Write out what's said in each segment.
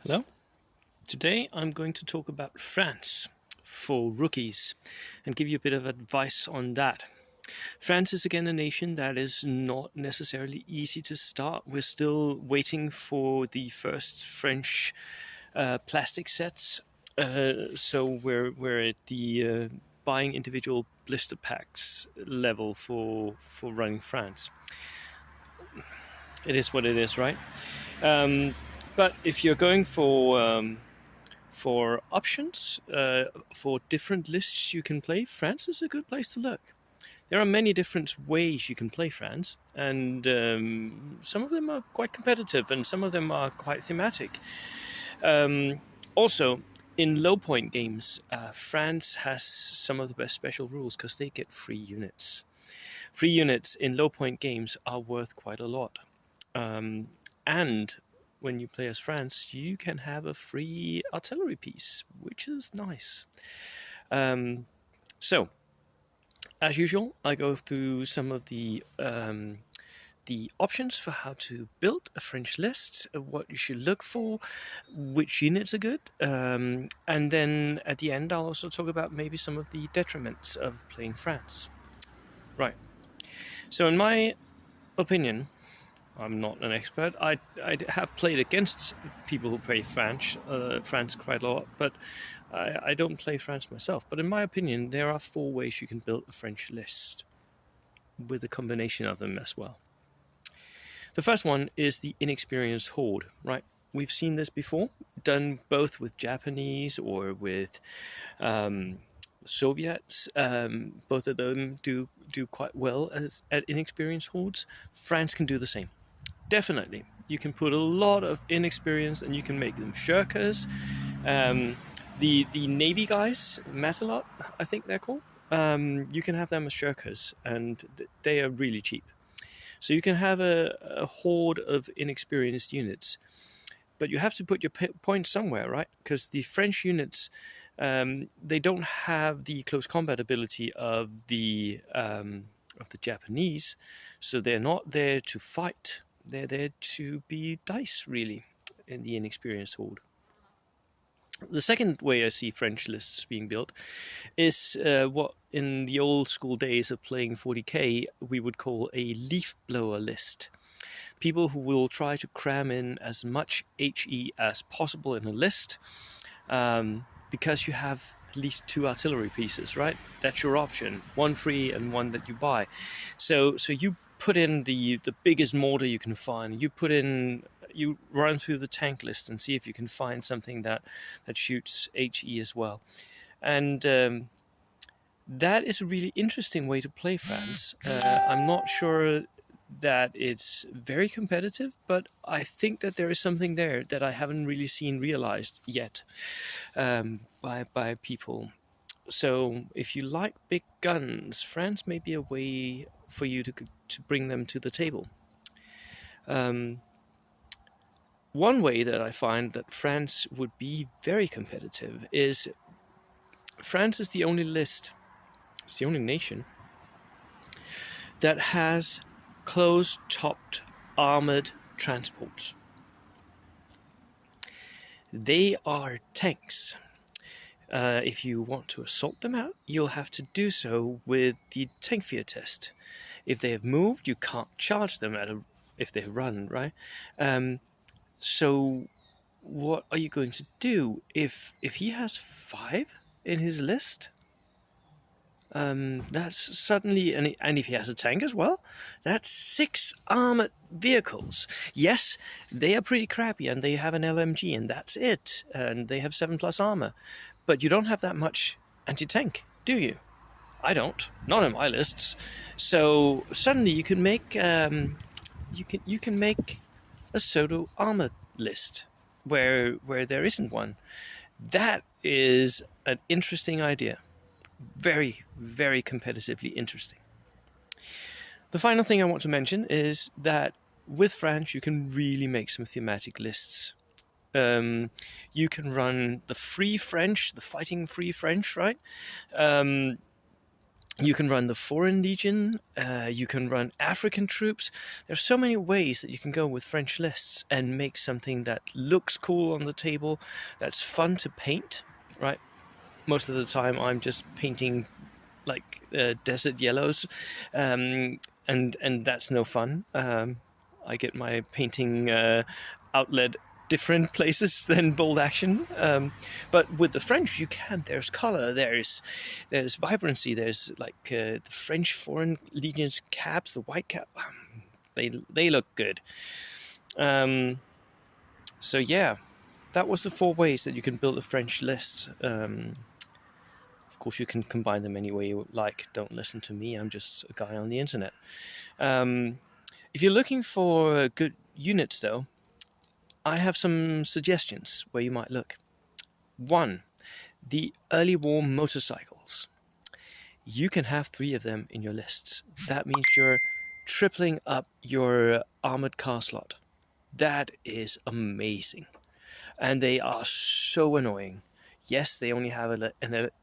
Hello. Today I'm going to talk about France for rookies and give you a bit of advice on that. France is again a nation that is not necessarily easy to start. We're still waiting for the first French plastic sets. So we're at the buying individual blister packs level for running France. It is what it is, right? Um, but if you're going for options, for different lists you can play, France is a good place to look. There are many different ways you can play France, and some of them are quite competitive, and some of them are quite thematic. Also, in low point games, France has some of the best special rules because they get free units. Free units in low point games are worth quite a lot. And when you play as France, you can have a free artillery piece, which is nice. Um, so, as usual, I go through some of the options for how to build a French list, what you should look for, which units are good, and then at the end, I'll also talk about maybe some of the detriments of playing France. Right. So, in my opinion, I'm not an expert. I have played against people who play France quite a lot, but I don't play France myself. But in my opinion, there are four ways you can build a French list with a combination of them as well. The first one is the inexperienced horde, right? We've seen this before, done both with Japanese or with Soviets. Both of them do quite well at inexperienced hordes. France can do the same. Definitely. You can put a lot of inexperience and you can make them shirkers. The Navy guys, Matalot, I think they're called, you can have them as shirkers and they are really cheap. So you can have a horde of inexperienced units, but you have to put your points somewhere, right? Because the French units, they don't have the close combat ability of the Japanese, so they're not there to fight. They're there to be dice, really, in the inexperienced horde. The second way I see French lists being built is what in the old school days of playing 40k we would call a leaf blower list. People who will try to cram in as much HE as possible in a list, because you have at least two artillery pieces, right? That's your option, one free and one that you buy. So you put in the biggest mortar you can find. You run through the tank list and see if you can find something that shoots HE as well. And that is a really interesting way to play France. I'm not sure that it's very competitive, but I think that there is something there that I haven't really seen realized yet by people. So if you like big guns, France may be a way for you to bring them to the table. One way that I find that France would be very competitive is France is the only list, it's the only nation that has closed-topped armored transports. They are tanks. If you want to assault them out, you'll have to do so with the tank fear test. If they have moved, you can't charge them if they run, right? So what are you going to do if he has 5 in his list? That's suddenly, and if he has a tank as well, that's 6 armored vehicles. Yes, they are pretty crappy, and they have an LMG, and that's it, and they have 7+ armor. But you don't have that much anti-tank, do you? I don't, not in my lists. So suddenly you can make you can make a pseudo armor list where there isn't one. That is an interesting idea. Very, very competitively interesting. The final thing I want to mention is that with France, you can really make some thematic lists. You can run the free French, the fighting free French, right? You can run the Foreign Legion, you can run African troops. There's so many ways that you can go with French lists and make something that looks cool on the table, that's fun to paint, right? Most of the time I'm just painting like desert yellows, and that's no fun. I get my painting outlet different places than Bold Action, but with the French you can. There's color, there's vibrancy, there's like the French Foreign Legion's caps, the white cap, they look good. So yeah, that was the 4 ways that you can build a French list. Of course, you can combine them any way you like. Don't listen to me, I'm just a guy on the internet. If you're looking for good units though, I have some suggestions where you might look. 1, the early war motorcycles. You can have 3 of them in your lists. That means you're tripling up your armored car slot. That is amazing. And they are so annoying. Yes, they only have an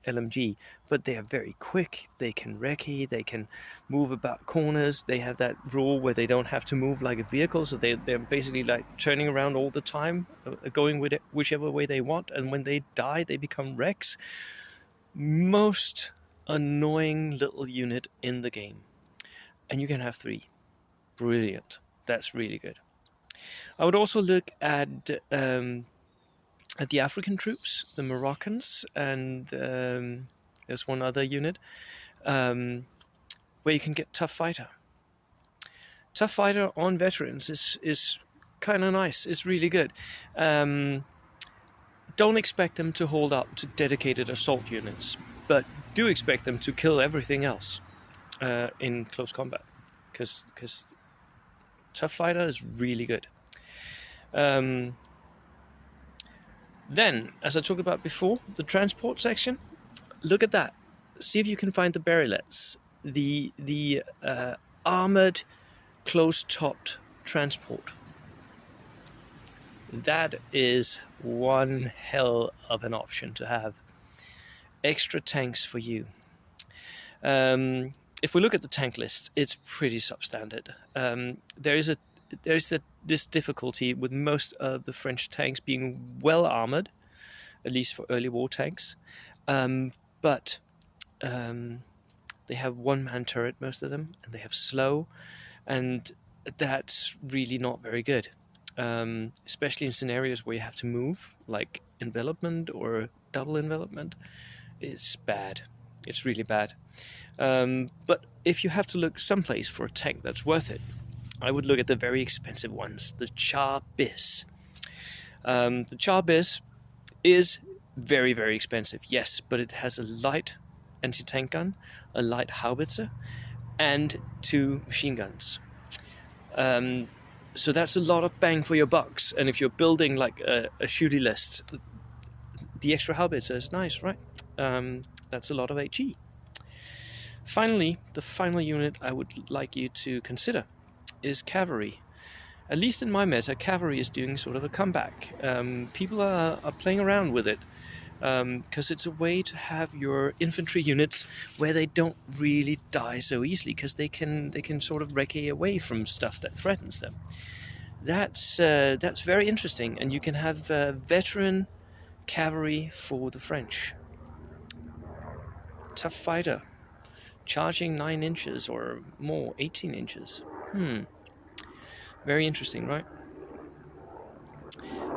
LMG, but they are very quick. They can recce, they can move about corners. They have that rule where they don't have to move like a vehicle, so they're basically like turning around all the time, going with it whichever way they want, and when they die, they become wrecks. Most annoying little unit in the game. And you can have 3. Brilliant. That's really good. I would also look at the African troops, the Moroccans, and there's one other unit where you can get Tough Fighter. Tough Fighter on veterans is kind of nice. It's really good. Don't expect them to hold up to dedicated assault units, but do expect them to kill everything else in close combat, because Tough Fighter is really good. Then, as I talked about before, the transport section, look at that. See if you can find the Berylets, the armored, close-topped transport. That is one hell of an option to have. Extra tanks for you. If we look at the tank list, it's pretty substandard. There's this difficulty with most of the French tanks being well armored, at least for early war tanks, but they have one-man turret, most of them, and they have slow, and that's really not very good, especially in scenarios where you have to move, like envelopment or double envelopment. It's bad. It's really bad. But if you have to look someplace for a tank that's worth it, I would look at the very expensive ones, the Char Bis. The Char Bis is very, very expensive, yes, but it has a light anti-tank gun, a light howitzer, and 2 machine guns. So that's a lot of bang for your bucks. And if you're building like a shooty list, the extra howitzer is nice, right? That's a lot of HE. Finally, the final unit I would like you to consider is cavalry. At least in my meta, cavalry is doing sort of a comeback. People are playing around with it because it's a way to have your infantry units where they don't really die so easily, because they can sort of recce away from stuff that threatens them. That's very interesting, and you can have veteran cavalry for the French. Tough Fighter, charging 9 inches or more, 18 inches. Very interesting, right?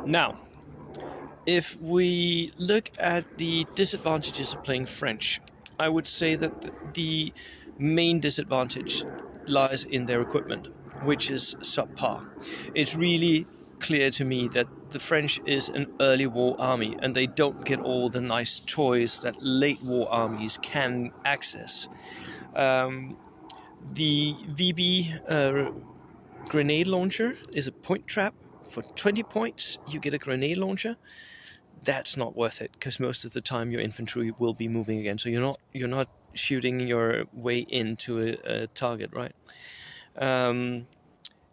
Now, if we look at the disadvantages of playing French, I would say that the main disadvantage lies in their equipment, which is subpar. It's really clear to me that the French is an early war army, and they don't get all the nice toys that late war armies can access. The VB grenade launcher is a point trap. For 20 points, you get a grenade launcher. That's not worth it, because most of the time your infantry will be moving again, so you're not shooting your way into a target, right?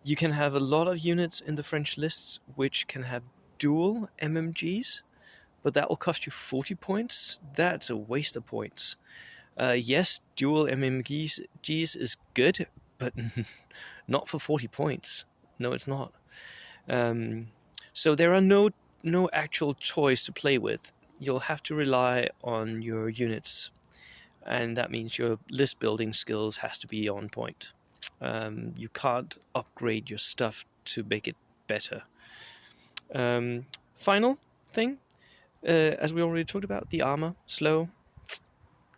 You can have a lot of units in the French lists which can have dual MMGs, but that will cost you 40 points. That's a waste of points. Yes, dual MMGs is good, but not for 40 points. No, it's not. So there are no actual choice to play with. You'll have to rely on your units, and that means your list building skills has to be on point. You can't upgrade your stuff to make it better. Final thing, as we already talked about, the armor, slow,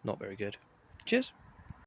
not very good. Cheers.